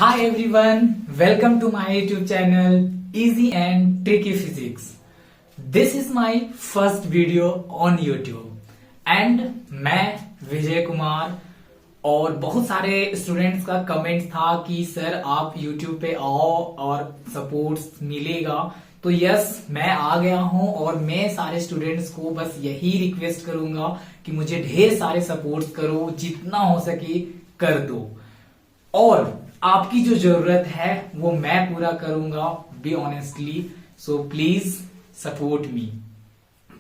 Hi everyone, welcome to my YouTube channel Easy and Tricky Physics. This is my first video on YouTube and मैं विजय कुमार और बहुत सारे students का comment था कि सर आप YouTube पे आओ और सपोर्ट मिलेगा। तो यस, मैं आ गया हूं और मैं सारे स्टूडेंट्स को बस यही रिक्वेस्ट करूंगा कि मुझे ढेर सारे सपोर्ट करो, जितना हो सके कर दो और आपकी जो जरूरत है वो मैं पूरा करूंगा be honestly. So please support me.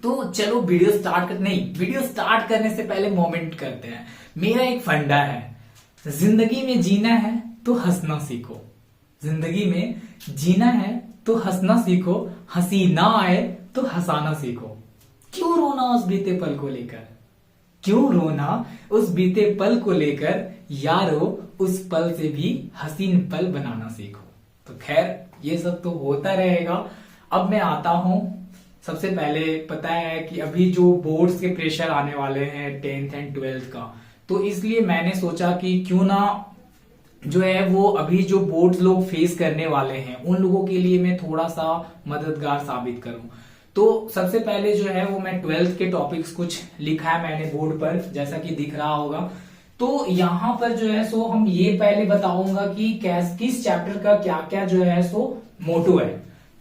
तो चलो वीडियो स्टार्ट करने से पहले मोमेंट करते हैं। मेरा एक फंडा है, जिंदगी में जीना है तो हंसना सीखो। जिंदगी में जीना है तो हंसना सीखो, हंसी ना आए तो हंसाना सीखो। क्यों रोना उस बीते पल को लेकर, क्यों रोना उस बीते पल को लेकर, यारो उस पल से भी हसीन पल बनाना सीखो। तो खैर ये सब तो होता रहेगा। अब मैं आता हूं। सबसे पहले पता है कि अभी जो बोर्ड्स के प्रेशर आने वाले हैं 10th एंड 12th का, तो इसलिए मैंने सोचा कि क्यों ना जो है वो अभी जो बोर्ड्स लोग फेस करने वाले हैं उन लोगों के लिए मैं थोड़ा सा मददगार साबित करूं। तो सबसे पहले जो है वो मैं 12th के टॉपिक्स कुछ लिखा है मैंने बोर्ड पर, जैसा कि दिख रहा होगा। तो यहाँ पर जो है सो हम ये पहले बताऊंगा कि किस चैप्टर का क्या क्या जो है सो मोटो है।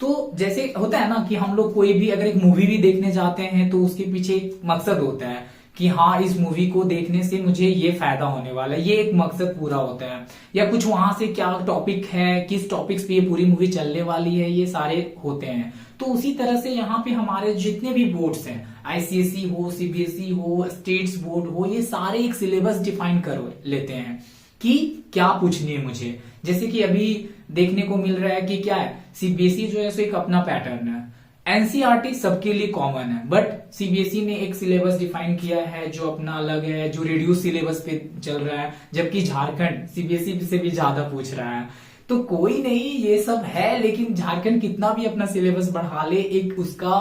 तो जैसे होता है ना कि हम लोग कोई भी अगर एक मूवी भी देखने जाते हैं तो उसके पीछे एक मकसद होता है कि हाँ इस मूवी को देखने से मुझे ये फायदा होने वाला है, ये एक मकसद पूरा होता है। या कुछ वहां से क्या टॉपिक है, किस टॉपिक्स पे ये पूरी मूवी चलने वाली है, ये सारे होते हैं। तो उसी तरह से यहाँ पे हमारे जितने भी बोर्ड्स हैं, आईसीएसई हो, सीबीएसई हो, स्टेट्स बोर्ड हो, ये सारे एक सिलेबस डिफाइन कर लेते हैं कि क्या पूछनी है मुझे। जैसे कि अभी देखने को मिल रहा है कि क्या है, सीबीएसई जो है सो एक अपना पैटर्न है, एनसीईआरटी सबके लिए कॉमन है, बट सीबीएसई ने एक सिलेबस डिफाइन किया है जो अपना अलग है, जो रिड्यूस सिलेबस पे चल रहा है, जबकि झारखंड सीबीएसई से भी ज्यादा पूछ रहा है। तो कोई नहीं, ये सब है, लेकिन झारखंड कितना भी अपना सिलेबस बढ़ा ले, एक उसका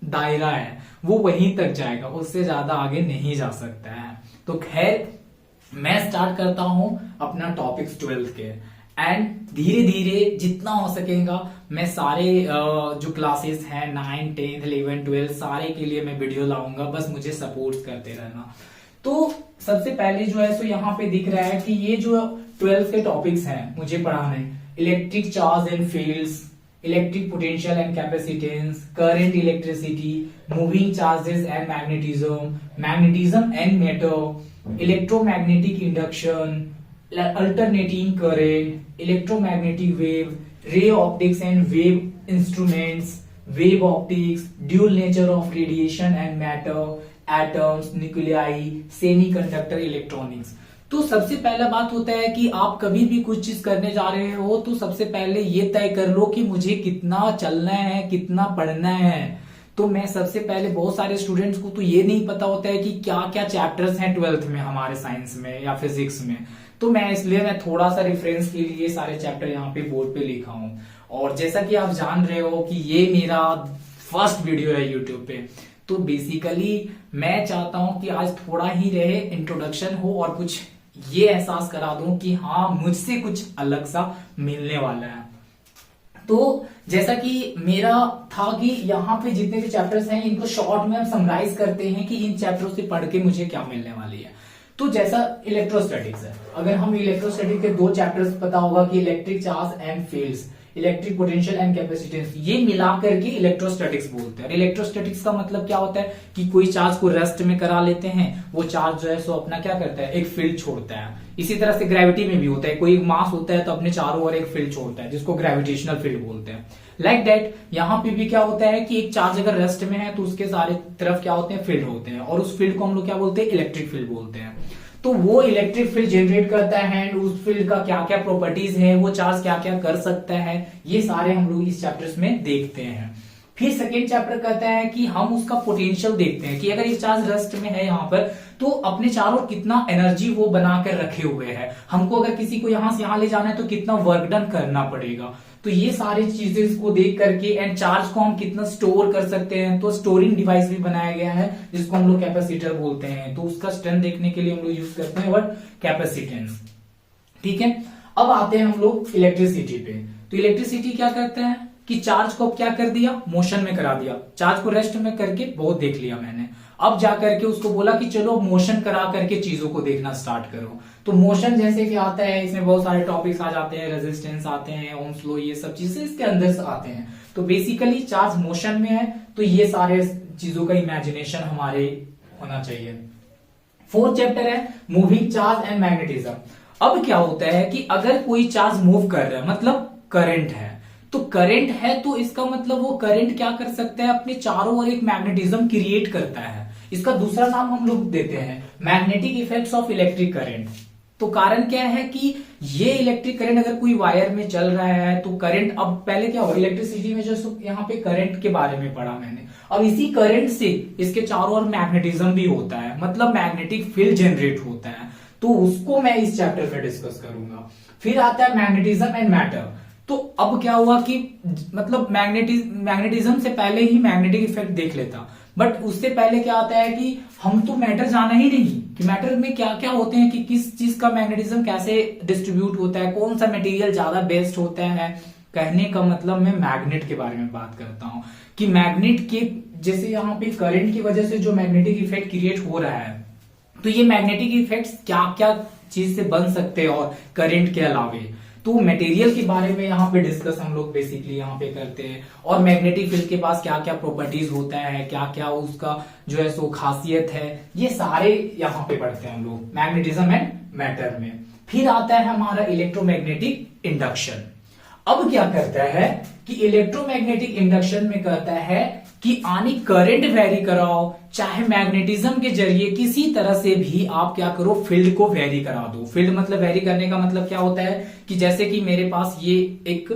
दायरा है, वो वहीं तक जाएगा, उससे ज्यादा आगे नहीं जा सकता है। तो खैर मैं स्टार्ट करता हूं अपना टॉपिक्स 12th के, एंड धीरे धीरे जितना हो सकेगा मैं सारे जो क्लासेस हैं 9, 10, 11, 12 सारे के लिए मैं वीडियो लाऊंगा, बस मुझे सपोर्ट करते रहना। तो सबसे पहले जो है सो यहाँ पे दिख रहा है कि ये जो 12th के टॉपिक्स हैं मुझे पढ़ाने, electric charge and fields, electric potential and capacitance, current electricity, moving charges and magnetism and matter, electromagnetic induction, alternating current, electromagnetic wave, ray optics and wave instruments, wave optics, dual nature of radiation and matter, atoms, nuclei, semiconductor, electronics। तो सबसे पहला बात होता है कि आप कभी भी कुछ चीज करने जा रहे हो तो सबसे पहले ये तय कर लो कि मुझे कितना चलना है, कितना पढ़ना है। तो मैं सबसे पहले, बहुत सारे स्टूडेंट्स को तो ये नहीं पता होता है कि क्या क्या चैप्टर्स हैं 12th में हमारे साइंस में या फिजिक्स में। तो मैं थोड़ा सा रेफरेंस के लिए सारे चैप्टर यहाँ पे बोर्ड पे लिखा हूं। और जैसा कि आप जान रहे हो कि ये मेरा फर्स्ट वीडियो है यूट्यूब पे, तो बेसिकली मैं चाहता हूं कि आज थोड़ा ही रहे, इंट्रोडक्शन हो और कुछ ये एहसास करा दूं कि हाँ मुझसे कुछ अलग सा मिलने वाला है। तो जैसा कि मेरा था कि यहाँ पे जितने भी चैप्टर्स हैं इनको शॉर्ट में हम समराइज करते हैं कि इन चैप्टरों से पढ़ के मुझे क्या मिलने वाली है। तो जैसा इलेक्ट्रोस्टैटिक्स है, अगर हम इलेक्ट्रोस्टैटिक्स के 2 चैप्टर्स पता होगा कि electric charge and fields, electric potential and capacitance, ये मिला करके इलेक्ट्रोस्टैटिक्स बोलते हैं। इलेक्ट्रोस्टैटिक्स का मतलब क्या होता है कि कोई चार्ज को रेस्ट में करा लेते हैं, वो चार्ज जो है सो अपना क्या करता है, एक फील्ड छोड़ता है। इसी तरह से ग्रेविटी में भी होता है, कोई मास होता है तो अपने चारों ओर एक फील्ड छोड़ता है जिसको ग्रेविटेशनल फील्ड बोलते हैं। लाइक दैट यहाँ पे भी क्या होता है कि एक चार्ज अगर रेस्ट में है तो उसके सारे तरफ क्या होते हैं, फील्ड होते हैं, और उस फील्ड को हम लोग क्या बोलते हैं, इलेक्ट्रिक फील्ड बोलते हैं। तो वो इलेक्ट्रिक फील्ड जनरेट करता है एंड उस फील्ड का क्या क्या प्रॉपर्टीज है, वो चार्ज क्या क्या कर सकता है, ये सारे हम लोग इस चैप्टर्स में देखते हैं। फिर सेकेंड चैप्टर कहता है कि हम उसका पोटेंशियल देखते हैं कि अगर ये चार्ज रेस्ट में है यहाँ पर तो अपने चारों कितना एनर्जी वो बनाकर रखे हुए है, हमको अगर किसी को यहां से यहां ले जाना है तो कितना वर्क डन करना पड़ेगा। तो ये सारी चीजें को देख करके एंड चार्ज को हम कितना स्टोर कर सकते हैं, तो स्टोरिंग डिवाइस भी बनाया गया है जिसको हम लोग कैपेसिटर बोलते हैं। तो उसका स्ट्रेंथ देखने के लिए हम लोग यूज करते हैं वर्ड कैपेसिटेंस। ठीक है, अब आते हैं हम लोग इलेक्ट्रिसिटी पे। तो इलेक्ट्रिसिटी क्या करता है कि चार्ज को क्या कर दिया, मोशन में करा दिया, चार्ज को रेस्ट में करके बहुत देख लिया मैंने, अब जा करके उसको बोला कि चलो मोशन करा करके चीजों को देखना स्टार्ट करो। तो मोशन जैसे कि आता है, इसमें बहुत सारे टॉपिक्स आ जाते हैं, रेजिस्टेंस आते हैं, ओम्स लॉ, ये सब चीजें इसके अंदर से आते हैं। तो बेसिकली चार्ज मोशन में है, तो ये सारे चीजों का इमेजिनेशन हमारे होना चाहिए। फोर्थ चैप्टर है मूविंग चार्ज एंड मैग्नेटिज्म। अब क्या होता है कि अगर कोई चार्ज मूव कर रहा है, मतलब करंट है, तो करंट है तो इसका मतलब वो करंट क्या कर सकता है, अपने चारों ओर एक मैग्नेटिज्म क्रिएट करता है। इसका दूसरा नाम हम लोग देते हैं magnetic effects of electric current. तो कारण क्या है कि ये इलेक्ट्रिक करंट अगर कोई वायर में चल रहा है तो करंट, अब पहले क्या हुआ इलेक्ट्रिसिटी में, जो यहाँ पे करंट के बारे में पढ़ा मैंने, अब इसी करंट से इसके चारों ओर मैग्नेटिज्म भी होता है, मतलब मैग्नेटिक फील्ड जनरेट होता है। तो उसको मैं इस चैप्टर में डिस्कस करूंगा। फिर आता है मैग्नेटिज्म एंड मैटर। तो अब क्या हुआ कि मतलब मैग्नेटिज्म से पहले ही मैग्नेटिक इफेक्ट देख लेता, बट उससे पहले क्या आता है कि हम तो मैटर जाना ही नहीं कि मैटर में क्या क्या होते हैं, कि किस चीज का मैग्नेटिज्म कैसे डिस्ट्रीब्यूट होता है, कौन सा मटेरियल ज्यादा बेस्ट होता है। कहने का मतलब मैं मैग्नेट के बारे में बात करता हूं कि मैग्नेट के जैसे यहाँ पे करंट की वजह से जो मैग्नेटिक इफेक्ट क्रिएट हो रहा है, तो ये मैग्नेटिक इफेक्ट्स क्या क्या चीज से बन सकते हैं और करंट के अलावे, तो मटेरियल के बारे में यहाँ पे डिस्कस हम लोग बेसिकली यहाँ पे करते हैं। और मैग्नेटिक फील्ड के पास क्या क्या प्रॉपर्टीज होता है, क्या क्या उसका जो है सो खासियत है, ये सारे यहाँ पे पढ़ते हैं हम लोग मैग्नेटिज्म एंड मैटर में। फिर आता है हमारा इलेक्ट्रोमैग्नेटिक इंडक्शन। अब क्या करता है कि इलेक्ट्रोमैग्नेटिक इंडक्शन में कहता है कि आनी करंट वेरी कराओ, चाहे मैग्नेटिज्म के जरिए किसी तरह से भी आप क्या करो, फील्ड को वेरी करा दो। फील्ड मतलब वेरी करने का मतलब क्या होता है कि जैसे कि मेरे पास ये एक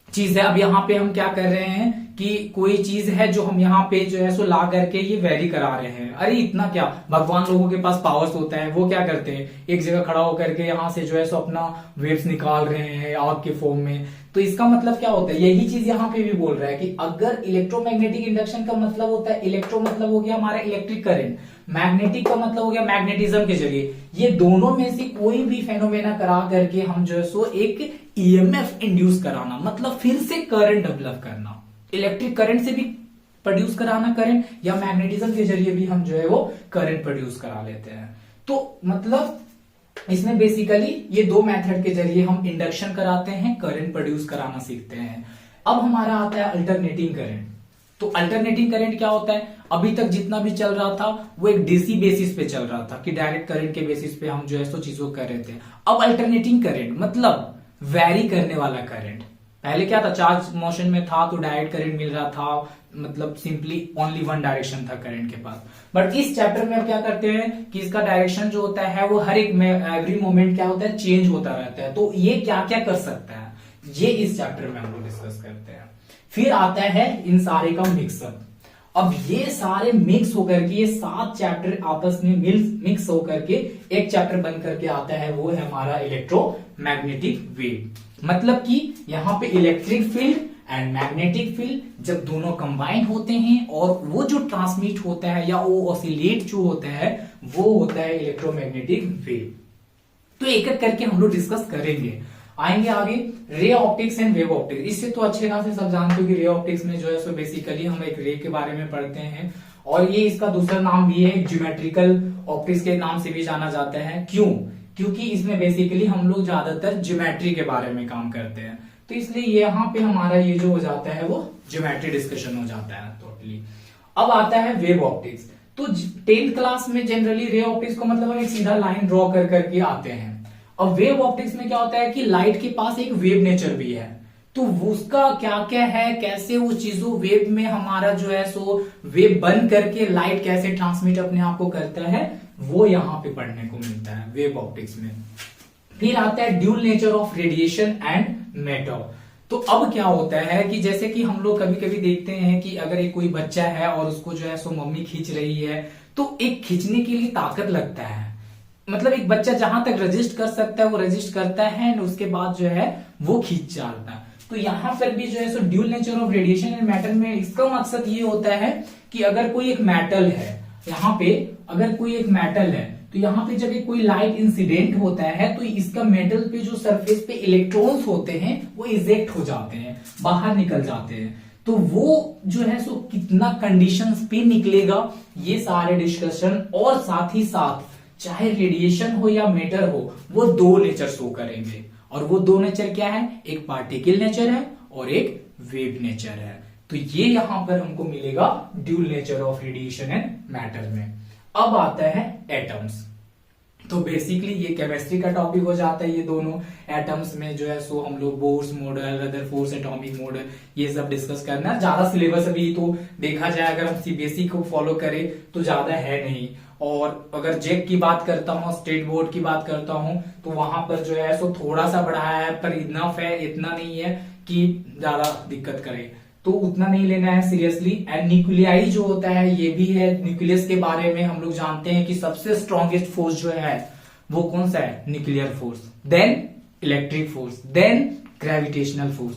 चीज है, अब यहाँ पे हम क्या कर रहे हैं कि कोई चीज है जो हम यहाँ पे जो है सो ला करके ये वेरी करा रहे हैं। अरे इतना क्या, भगवान लोगों के पास पावर्स होता है, वो क्या करते हैं, एक जगह खड़ा होकर के यहाँ से जो है सो अपना वेव्स निकाल रहे हैं आग के फॉर्म में। तो इसका मतलब क्या होता है, यही चीज यहाँ पे भी बोल रहा है कि अगर इलेक्ट्रोमैग्नेटिक इंडक्शन का मतलब होता है, इलेक्ट्रो मतलब हो गया हमारा इलेक्ट्रिक करंट, मैग्नेटिक का मतलब हो गया मैग्नेटिज्म के जरिए, ये दोनों में से कोई भी फेनोमेना करा करके हम जो है सो एक ईएमएफ इंड्यूस कराना, मतलब फिर से करंट डेवलप करना, इलेक्ट्रिक करंट से भी प्रोड्यूस कराना करंट, या मैग्नेटिज्म के जरिए भी हम जो है वो करंट प्रोड्यूस करा लेते हैं। तो मतलब इसमें बेसिकली ये दो मेथड के जरिए हम इंडक्शन कराते हैं, करंट प्रोड्यूस कराना सीखते हैं। अब हमारा आता है अल्टरनेटिंग करंट। तो अल्टरनेटिंग करंट क्या होता है, अभी तक जितना भी चल रहा था वो एक डीसी बेसिस पे चल रहा था कि डायरेक्ट करंट के बेसिस पे हम जो है सो चीजों कर रहे थे। अब अल्टरनेटिंग करंट मतलब वैरी करने वाला करंट। पहले क्या था, चार्ज मोशन में था तो डायरेक्ट करंट मिल रहा था, मतलब सिंपली ओनली वन डायरेक्शन था करंट के पास। बट इस चैप्टर में अब क्या करते हैं कि इसका डायरेक्शन जो होता है वो हर एक में एवरी मोमेंट क्या होता है, चेंज होता रहता है। तो ये क्या क्या कर सकता है, ये इस चैप्टर में हम लोग डिस्कस करते हैं। फिर आता है इन सारे का मिक्सअप। अब ये सारे मिक्स होकर के, ये 7 चैप्टर आपस में मिक्स होकर के एक चैप्टर बन करके आता है, वो है हमारा इलेक्ट्रोमैग्नेटिक वेव। मतलब कि यहाँ पे electric field and magnetic field जब दोनों कंबाइन होते हैं और वो जो ट्रांसमिट होता है या वो ऑसिलेट जो होता है वो होता है इलेक्ट्रोमैग्नेटिक वेव। तो एक एक करके हम लोग डिस्कस करेंगे, आएंगे आगे। Ray optics and wave optics, इससे तो अच्छे खासे सब जानते हो कि रे ऑप्टिक्स में जो है सो बेसिकली हम एक रे के बारे में पढ़ते हैं, और ये इसका दूसरा नाम भी है ज्योमेट्रिकल ऑप्टिक्स के नाम से भी जाना जाता है। क्यों, क्योंकि इसमें बेसिकली हम लोग ज्यादातर ज्योमेट्री के बारे में काम करते हैं, तो इसलिए यहाँ पे हमारा ये जो हो जाता है वो ज्योमेट्री डिस्कशन हो जाता है टोटली। अब आता है वेव ऑप्टिक्स। तो 10th क्लास में जनरली रे ऑप्टिक्स को मतलब हम एक सीधा लाइन ड्रॉ कर करके आते हैं। अब वेव ऑप्टिक्स में क्या होता है कि लाइट के पास एक वेव नेचर भी है, तो उसका क्या क्या है, कैसे वो चीजों वेव में हमारा जो है सो वेव बन करके लाइट कैसे ट्रांसमिट अपने आप को करता है, वो यहाँ पे पढ़ने को मिलता है वेव ऑप्टिक्स में। फिर आता है dual nature of radiation and matter. तो अब क्या होता है कि जैसे कि हम लोग कभी कभी देखते हैं कि अगर एक कोई बच्चा है और उसको जो है सो मम्मी खींच रही है, तो एक खींचने के लिए ताकत लगता है, मतलब एक बच्चा जहां तक रजिस्ट कर सकता है वो रजिस्ट करता है, उसके बाद जो है वो खींच जाता है। तो यहां पर भी जो है so dual nature of radiation and matter में इसका मकसद ये होता है कि अगर कोई एक मेटल है, यहाँ पे अगर कोई एक मेटल है तो यहाँ पे जब एक कोई लाइट इंसिडेंट होता है तो इसका मेटल पे जो सरफेस पे इलेक्ट्रॉन्स होते हैं वो इजेक्ट हो जाते हैं, बाहर निकल जाते हैं। तो वो जो है सो कितना कंडीशंस पे निकलेगा, ये सारे डिस्कशन और साथ ही साथ चाहे रेडिएशन हो या मैटर हो, वो दो नेचर शो करेंगे। और वो दो नेचर क्या है, एक पार्टिकल नेचर है और एक वेव नेचर है। तो ये यहां पर हमको मिलेगा dual nature of radiation and matter में। अब आता है एटम्स। तो बेसिकली ये केमिस्ट्री का टॉपिक हो जाता है। ये दोनों एटम्स में जो है सो हम लोग Bohr's model, Rutherford atomic model, ये सब डिस्कस करना है। ज्यादा सिलेबस अभी तो देखा जाए अगर हम सीबीएसई को फॉलो करें तो ज्यादा है नहीं। और अगर जेक की बात करता हूँ, स्टेट बोर्ड की बात करता हूँ, तो वहां पर जो है सो थोड़ा सा बढ़ाया है, पर इनफ है, इतना नहीं है कि ज्यादा दिक्कत करे, तो उतना नहीं लेना है सीरियसली। एंड न्यूक्लियाई जो होता है ये भी है। न्यूक्लियस के बारे में हम लोग जानते हैं कि सबसे स्ट्रॉन्गेस्ट फोर्स जो है वो कौन सा है, nuclear force, then electric force, then gravitational force.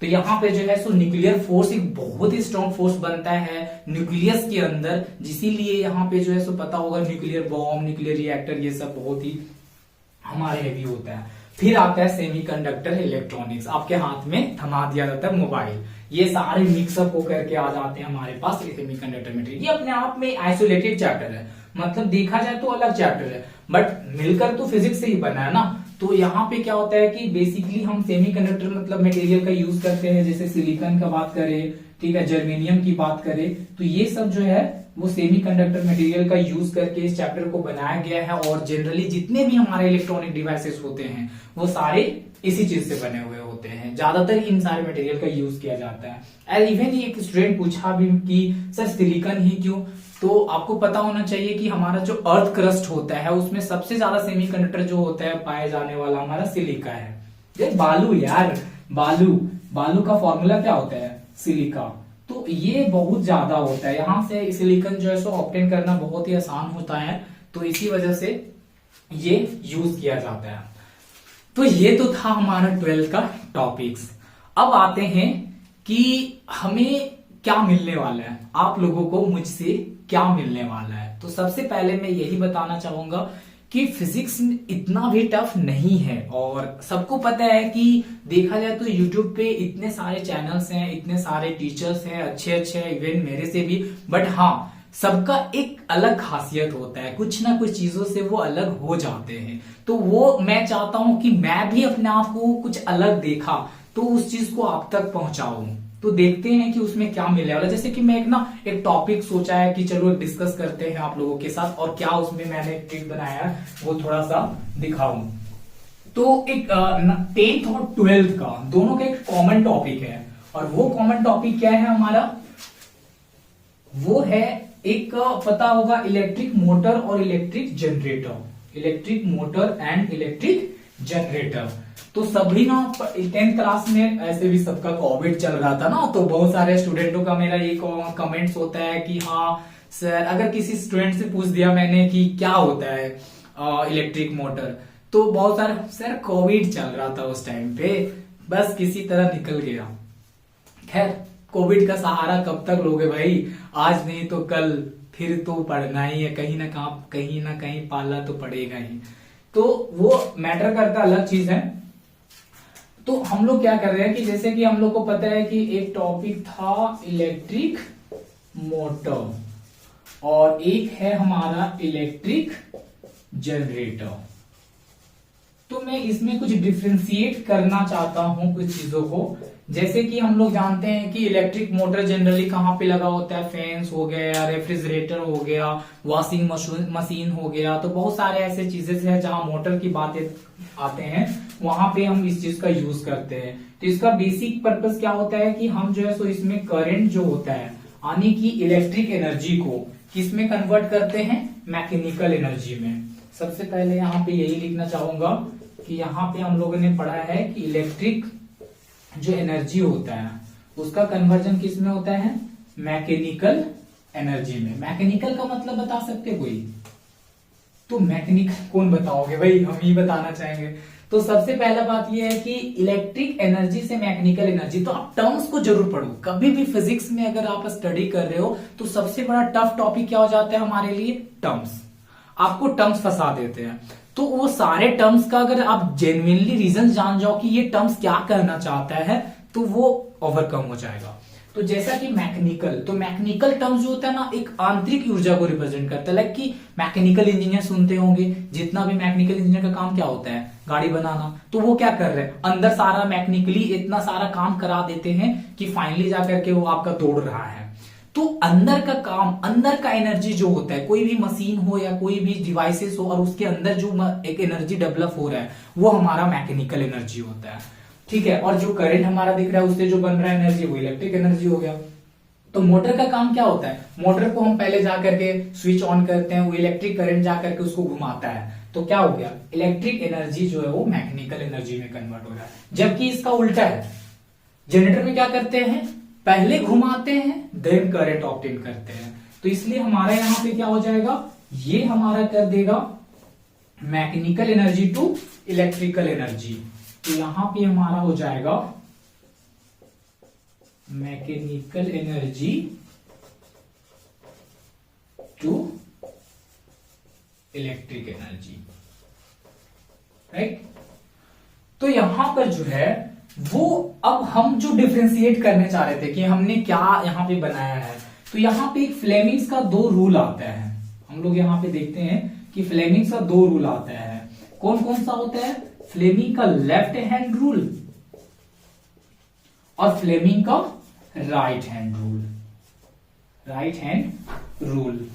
तो यहाँ पे जो है सो न्यूक्लियर फोर्स एक बहुत ही स्ट्रॉन्ग फोर्स बनता है न्यूक्लियस के अंदर, जिसीलिए यहाँ पे जो है सो पता होगा न्यूक्लियर बॉम्ब, न्यूक्लियर रिएक्टर, ये सब बहुत ही हमारे हेवी होता है। फिर आता है सेमीकंडक्टर इलेक्ट्रॉनिक्स, आपके हाथ में थमा दिया जाता है मोबाइल, ये सारे मिक्सअप होकर के आ जाते हैं हमारे पास सेमीकंडक्टर मटेरियल। ये अपने आप में आइसोलेटेड चैप्टर है, मतलब देखा जाए तो अलग चैप्टर है, बट मिलकर तो फिजिक्स से ही बना है ना। तो यहाँ पे क्या होता है कि बेसिकली हम सेमीकंडक्टर मतलब मटेरियल का यूज करते हैं, जैसे सिलिकॉन का बात करें, ठीक है, जर्मेनियम की बात करें, तो ये सब जो है वो सेमीकंडक्टर मटेरियल का यूज करके इस चैप्टर को बनाया गया है। और जनरली जितने भी हमारे इलेक्ट्रॉनिक डिवाइसेस होते हैं वो सारे इसी चीज से बने हुए होते हैं, ज्यादातर इन सारे मटेरियल का यूज किया जाता है। एंड इवन एक स्टूडेंट पूछा भी कि सर सिलिकॉन ही क्यों, तो आपको पता होना चाहिए कि हमारा जो अर्थ क्रस्ट होता है उसमें सबसे ज्यादा सेमीकंडक्टर जो होता है पाए जाने वाला हमारा सिलिका है। ये बालू यार, बालू का फॉर्मूला क्या होता है, सिलिका। तो ये बहुत ज्यादा होता है, यहाँ से सिलिकॉन जो है सो ऑब्टेन करना बहुत ही आसान होता है, तो इसी वजह से ये यूज किया जाता है। तो ये तो था हमारा 12th का टॉपिक्स। अब आते हैं कि हमें क्या मिलने वाला है, आप लोगों को मुझसे क्या मिलने वाला है। तो सबसे पहले मैं यही बताना चाहूंगा कि फिजिक्स इतना भी टफ नहीं है। और सबको पता है कि देखा जाए तो YouTube पे इतने सारे चैनल्स हैं, इतने सारे टीचर्स हैं, अच्छे अच्छे, इवन मेरे से भी, बट हाँ सबका एक अलग खासियत होता है, कुछ ना कुछ चीजों से वो अलग हो जाते हैं। तो वो मैं चाहता हूं कि मैं भी अपने आप को कुछ अलग देखा तो उस चीज को आप तक पहुंचाऊं। तो देखते हैं कि उसमें क्या मिलने वाला। जैसे कि मैं एक टॉपिक सोचा है कि चलो डिस्कस करते हैं आप लोगों के साथ, और क्या उसमें मैंने एक ट्रिक बनाया है वो थोड़ा सा दिखाऊं। तो एक 10th और 12th का दोनों का एक कॉमन टॉपिक है, और वो कॉमन टॉपिक क्या है हमारा, वो है एक पता होगा इलेक्ट्रिक मोटर और electric generator, electric motor and electric generator. तो सभी ना 10th क्लास में ऐसे भी सबका कोविड चल रहा था ना, तो बहुत सारे स्टूडेंटों का मेरा ये कमेंट्स होता है कि हाँ सर, अगर किसी स्टूडेंट से पूछ दिया मैंने कि क्या होता है इलेक्ट्रिक मोटर, तो बहुत सारे सर कोविड चल रहा था उस टाइम पे, बस किसी तरह निकल गया। खैर कोविड का सहारा कब तक लोगे भाई, आज नहीं तो कल फिर तो पढ़ना ही है, कहीं ना कहीं पाला तो पड़ेगा ही। तो वो मैटर करता अलग चीज है। तो हम लोग क्या कर रहे हैं कि जैसे कि हम लोग को पता है कि एक टॉपिक था इलेक्ट्रिक मोटर और एक है हमारा इलेक्ट्रिक जनरेटर। तो मैं इसमें कुछ डिफ्रेंशिएट करना चाहता हूं कुछ चीजों को। जैसे कि हम लोग जानते हैं कि इलेक्ट्रिक मोटर जनरली कहाँ पे लगा होता है, फैंस हो गया, रेफ्रिजरेटर हो गया, वॉशिंग मशीन हो गया, तो बहुत सारे ऐसे चीजें हैं जहां मोटर की बातें आते हैं, वहां पे हम इस चीज का यूज करते हैं। तो इसका बेसिक पर्पस क्या होता है कि हम जो है सो इसमें करंट जो होता है यानी कि इलेक्ट्रिक एनर्जी को किस में कन्वर्ट करते हैं, मैकेनिकल एनर्जी में। सबसे पहले यहाँ पे यही लिखना चाहूंगा कि यहाँ पे हम लोगों ने पढ़ा है कि इलेक्ट्रिक जो एनर्जी होता है उसका कन्वर्जन किस में होता है, मैकेनिकल एनर्जी में। मैकेनिकल का मतलब बता सकते कोई, तो मैकेनिकल कौन बताओगे भाई, हम ही बताना चाहेंगे। तो सबसे पहला बात यह है कि इलेक्ट्रिक एनर्जी से मैकेनिकल एनर्जी, तो आप टर्म्स को जरूर पढ़ो। कभी भी फिजिक्स में अगर आप स्टडी कर रहे हो तो सबसे बड़ा टफ टॉपिक क्या हो जाता है हमारे लिए, टर्म्स। आपको टर्म्स फंसा देते हैं। तो वो सारे टर्म्स का अगर आप जेन्युइनली रीजन जान जाओ कि ये टर्म्स क्या कहना चाहता है, तो वो ओवरकम हो जाएगा। तो जैसा कि मैकेनिकल, तो मैकेनिकल टर्म्स जो होता है ना, एक आंतरिक ऊर्जा को रिप्रेजेंट करता है। लाइक कि मैकेनिकल इंजीनियर सुनते होंगे, जितना भी मैकेनिकल इंजीनियर का काम क्या होता है, गाड़ी बनाना। तो वो क्या कर रहे हैं, अंदर सारा मैकेनिकली इतना सारा काम करा देते हैं कि फाइनली जाकर के वो आपका दौड़ रहा है। तो अंदर का काम, अंदर का एनर्जी जो होता है, कोई भी मशीन हो या कोई भी डिवाइसेस हो और उसके अंदर जो एक एनर्जी डेवलप हो रहा है, वो हमारा मैकेनिकल एनर्जी होता है। ठीक है, और जो करंट हमारा दिख रहा है उससे जो बन रहा है एनर्जी, वो इलेक्ट्रिक एनर्जी हो गया। तो मोटर का काम क्या होता है, मोटर को हम पहले जाकर के स्विच ऑन करते हैं, वो इलेक्ट्रिक करंट जाकर के उसको घुमाता है। तो क्या हो गया, इलेक्ट्रिक एनर्जी जो है वो मैकेनिकल एनर्जी में कन्वर्ट हो रहा है। जबकि इसका उल्टा है, जनरेटर में क्या करते हैं, पहले घुमाते हैं देन करंट ऑब्टेन करते हैं। तो इसलिए हमारा यहां पे क्या हो जाएगा, ये हमारा कर देगा mechanical energy to electrical energy. तो यहां पे हमारा हो जाएगा mechanical energy to electric energy, right. तो यहां पर जो है वो अब हम जो डिफरेंशिएट करने चाह रहे थे कि हमने क्या यहां पे बनाया है, तो यहां पे एक फ्लेमिंग्स का 2 रूल आता है। हम लोग यहां पे देखते हैं कि फ्लेमिंग्स का 2 रूल आता है। कौन कौन सा होता है, फ्लेमिंग का लेफ्ट हैंड रूल और फ्लेमिंग का right hand rule, right hand rule.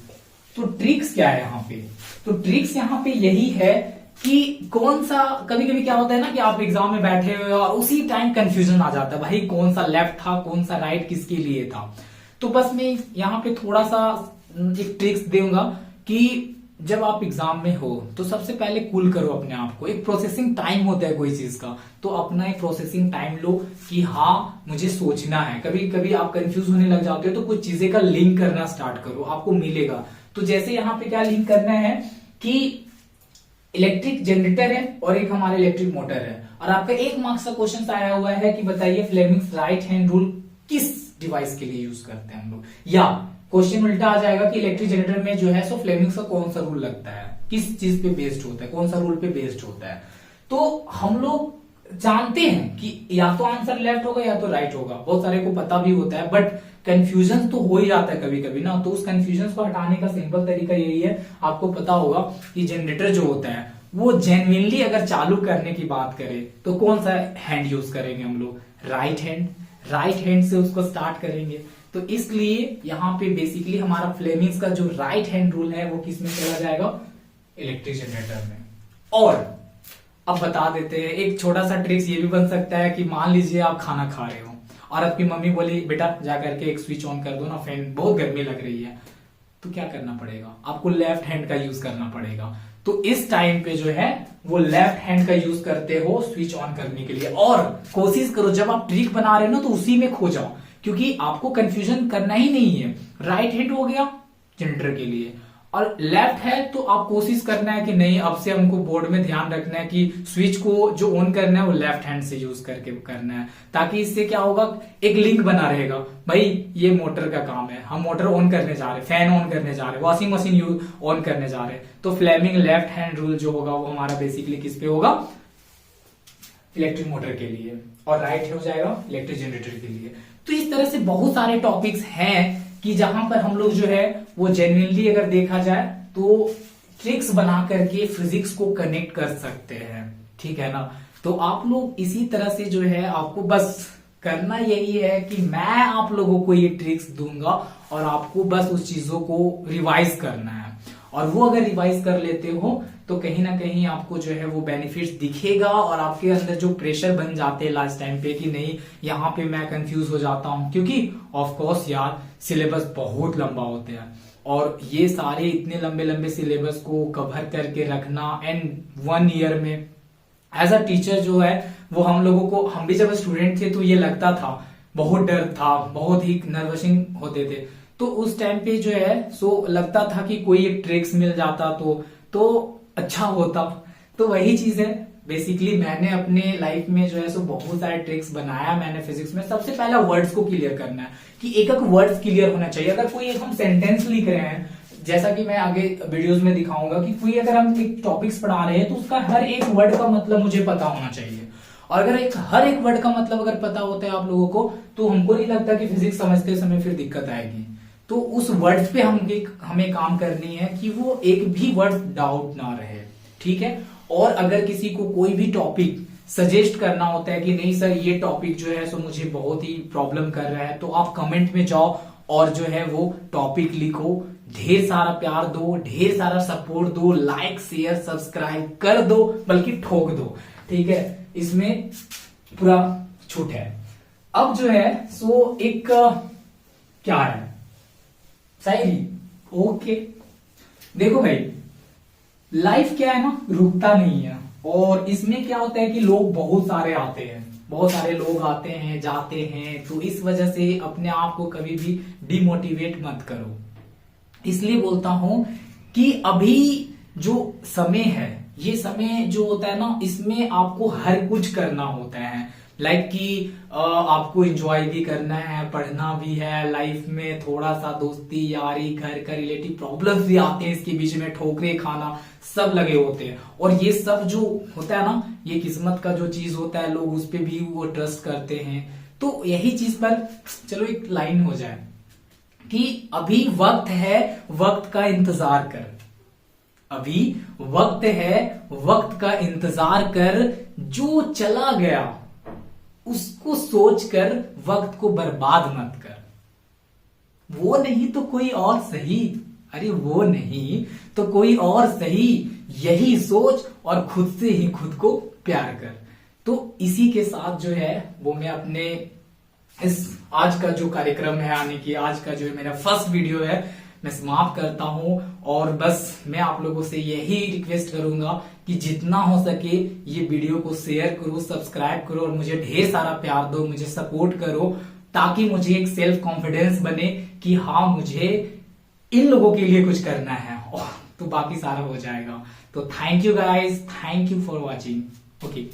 तो ट्रिक्स क्या है यहां पे, तो ट्रिक्स यहां पे यही है कि कौन सा, कभी कभी क्या होता है ना कि आप एग्जाम में बैठे हुए और उसी टाइम कंफ्यूजन आ जाता है, भाई कौन सा लेफ्ट था कौन सा राइट किसके लिए था। तो बस मैं यहां पे थोड़ा सा एक ट्रिक्स दूंगा कि जब आप एग्जाम में हो तो सबसे पहले कूल करो अपने आप को। एक प्रोसेसिंग टाइम होता है कोई चीज का, तो अपना एक प्रोसेसिंग टाइम लो कि हाँ मुझे सोचना है। कभी कभी आप कंफ्यूज होने लग जाते हो तो कुछ चीजें का लिंक करना स्टार्ट करो, आपको मिलेगा। तो जैसे यहाँ पे क्या लिंक करना है कि इलेक्ट्रिक जनरेटर है और एक हमारा इलेक्ट्रिक मोटर है, और आपका 1 मार्क्स का क्वेश्चन आया हुआ है कि बताइए फ्लेमिंग्स राइट हैंड रूल किस डिवाइस के लिए यूज करते हैं हम लोग। या क्वेश्चन उल्टा आ जाएगा कि इलेक्ट्रिक जनरेटर में जो है सो फ्लेमिंग्स का कौन सा रूल लगता है, किस चीज पे बेस्ड होता है, कौन सा रूल पे बेस्ड होता है। तो हम लोग जानते हैं कि या तो आंसर लेफ्ट होगा या तो राइट होगा, बहुत सारे को पता भी होता है, बट कंफ्यूजन तो हो ही जाता है कभी कभी ना। तो उस कंफ्यूजन को हटाने का सिंपल तरीका यही है, आपको पता होगा कि जनरेटर जो होता है वो जेन्युइनली अगर चालू करने की बात करें तो कौन सा हैंड यूज करेंगे हम लोग, राइट हैंड। राइट हैंड से उसको स्टार्ट करेंगे। तो इसलिए यहाँ पे बेसिकली हमारा फ्लेमिंग्स का जो राइट हैंड रूल है वो किस में चला जाएगा, इलेक्ट्रिक जनरेटर में। और अब बता देते हैं एक छोटा सा ट्रिक्स ये भी बन सकता है कि मान लीजिए आप खाना खा रहे हो और आपकी मम्मी बोली बेटा जा करके एक स्विच ऑन कर दो ना, फैन बहुत गर्मी लग रही है। तो क्या करना पड़ेगा, आपको लेफ्ट हैंड का यूज करना पड़ेगा। तो इस टाइम पे जो है वो लेफ्ट हैंड का यूज करते हो स्विच ऑन करने के लिए। और कोशिश करो जब आप ट्रिक बना रहे हो ना तो उसी में खो जाओ, क्योंकि आपको कंफ्यूजन करना ही नहीं है। राइट हैंड हो गया जनरेटर के लिए और लेफ्ट है तो आप कोशिश करना है कि नहीं अब से हमको बोर्ड में ध्यान रखना है कि स्विच को जो ऑन करना है वो लेफ्ट हैंड से यूज करके करना है, ताकि इससे क्या होगा एक लिंक बना रहेगा, भाई ये मोटर का काम है, हम मोटर ऑन करने जा रहे हैं, फैन ऑन करने जा रहे हैं, वॉशिंग मशीन यूज ऑन करने जा रहे हैं। तो फ्लेमिंग लेफ्ट हैंड रूल जो होगा वो हमारा बेसिकली किस पे होगा, इलेक्ट्रिक मोटर के लिए, और राइट हो जाएगा इलेक्ट्रिक जनरेटर के लिए। तो इस तरह से बहुत सारे टॉपिक्स हैं कि जहां पर हम लोग जो है वो जेन्युइनली अगर देखा जाए तो ट्रिक्स बना करके फिजिक्स को कनेक्ट कर सकते हैं, ठीक है ना। तो आप लोग इसी तरह से जो है आपको बस करना यही है कि मैं आप लोगों को ये ट्रिक्स दूंगा और आपको बस उस चीजों को रिवाइज करना है। और वो अगर रिवाइज कर लेते हो तो कहीं ना कहीं आपको जो है वो बेनिफिट्स दिखेगा और आपके अंदर जो प्रेशर बन जाते हैं लास्ट टाइम पे कि नहीं यहाँ पे मैं कंफ्यूज हो जाता हूँ, क्योंकि ऑफ कोर्स यार सिलेबस बहुत लंबा होते हैं और ये सारे इतने लंबे लंबे सिलेबस को कवर करके रखना एंड 1 ईयर में एज अ टीचर जो है वो हम लोगों को, हम भी जब स्टूडेंट थे तो ये लगता था, बहुत डर था, बहुत ही नर्वसिंग होते थे। तो उस टाइम पे जो है सो लगता था कि कोई एक ट्रिक्स मिल जाता तो अच्छा होता। तो वही चीज है बेसिकली मैंने अपने लाइफ में जो है सो बहुत सारे ट्रिक्स बनाया मैंने फिजिक्स में। सबसे पहला वर्ड्स को क्लियर करना है कि एक एक वर्ड्स क्लियर होना चाहिए। अगर कोई एक हम सेंटेंस लिख रहे हैं जैसा कि मैं आगे वीडियोस में दिखाऊंगा कि कोई अगर हम एक टॉपिक्स पढ़ा रहे हैं तो उसका हर एक वर्ड का मतलब मुझे पता होना चाहिए। और अगर हर एक वर्ड का मतलब अगर पता होता है आप लोगों को, तो हमको नहीं लगता कि फिजिक्स समझते समय फिर दिक्कत आएगी। तो उस वर्ड्स पे हमें काम करनी है कि वो एक भी वर्ड डाउट ना रहे, ठीक है। और अगर किसी को कोई भी टॉपिक सजेस्ट करना होता है कि नहीं सर ये टॉपिक जो है सो मुझे बहुत ही प्रॉब्लम कर रहा है, तो आप कमेंट में जाओ और जो है वो टॉपिक लिखो, ढेर सारा प्यार दो, ढेर सारा सपोर्ट दो, लाइक शेयर सब्सक्राइब कर दो, बल्कि ठोक दो, ठीक है। इसमें पूरा छूट है। अब जो है सो एक क्या है, शायरी। ओके, देखो भाई, लाइफ क्या है ना, रुकता नहीं है। और इसमें क्या होता है कि लोग बहुत सारे आते हैं, बहुत सारे लोग आते हैं जाते हैं, तो इस वजह से अपने आप को कभी भी डिमोटिवेट मत करो। इसलिए बोलता हूं कि अभी जो समय है, ये समय जो होता है ना, इसमें आपको हर कुछ करना होता है। लाइक कि आपको एंजॉय भी करना है, पढ़ना भी है, लाइफ में थोड़ा सा दोस्ती यारी घर का रिलेटिव प्रॉब्लम्स भी आते हैं, इसके बीच में ठोकरे खाना सब लगे होते हैं। और ये सब जो होता है ना, ये किस्मत का जो चीज होता है, लोग उस पर भी वो ट्रस्ट करते हैं। तो यही चीज पर चलो एक लाइन हो जाए कि अभी वक्त है, वक्त का इंतजार कर। अभी वक्त है, वक्त का इंतजार कर, जो चला गया उसको सोचकर वक्त को बर्बाद मत कर। वो नहीं तो कोई और सही, अरे वो नहीं तो कोई और सही, यही सोच और खुद से ही खुद को प्यार कर। तो इसी के साथ जो है वो मैं अपने इस आज का जो कार्यक्रम है, आने की आज का जो मेरा फर्स्ट वीडियो है, मैं समाप्त करता हूं। और बस मैं आप लोगों से यही रिक्वेस्ट करूंगा कि जितना हो सके ये वीडियो को शेयर करो, सब्सक्राइब करो और मुझे ढेर सारा प्यार दो, मुझे सपोर्ट करो, ताकि मुझे एक सेल्फ कॉन्फिडेंस बने कि हाँ मुझे इन लोगों के लिए कुछ करना है, और तो बाकी सारा हो जाएगा। तो thank you guys, thank you for watching. Okay.